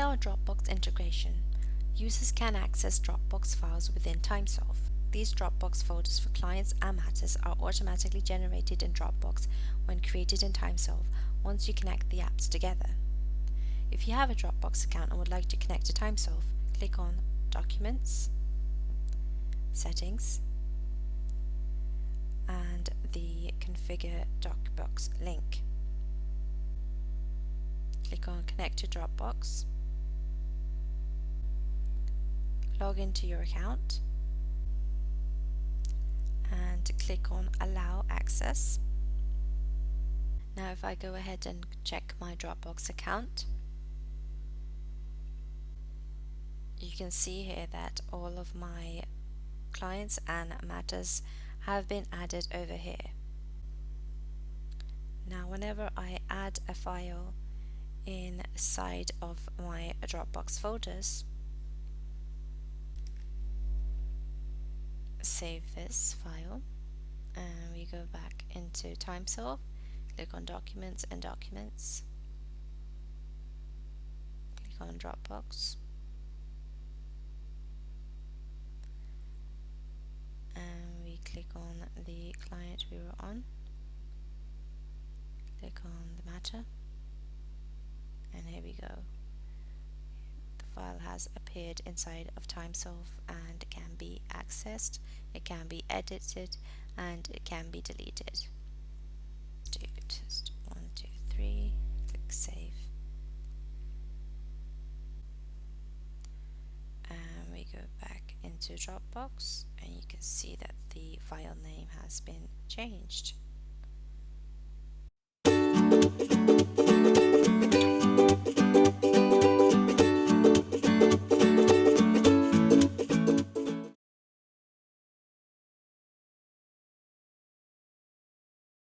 our Dropbox integration, users can access Dropbox files within TimeSolv. These Dropbox folders for clients and matters are automatically generated in Dropbox when created in TimeSolv once you connect the apps together. If you have a Dropbox account and would like to connect to TimeSolv, click on Documents, Settings, and the Configure Dropbox link. Click on Connect to Dropbox, log into your account, and click on Allow Access. Now if I go ahead and check my Dropbox account, you can see here that all of my clients and matters have been added over here. Now whenever I add a file inside of my Dropbox folders, save this file, and we go back into TimeSolv, click on Documents and Documents, click on Dropbox, and we click on the client we were on, click on the matter, and here we go. The file has appeared inside of TimeSolv and can be accessed, it can be edited, and it can be deleted. Do test 1, 2, 3, click save, and we go back into Dropbox, and you can see that the file name has been changed.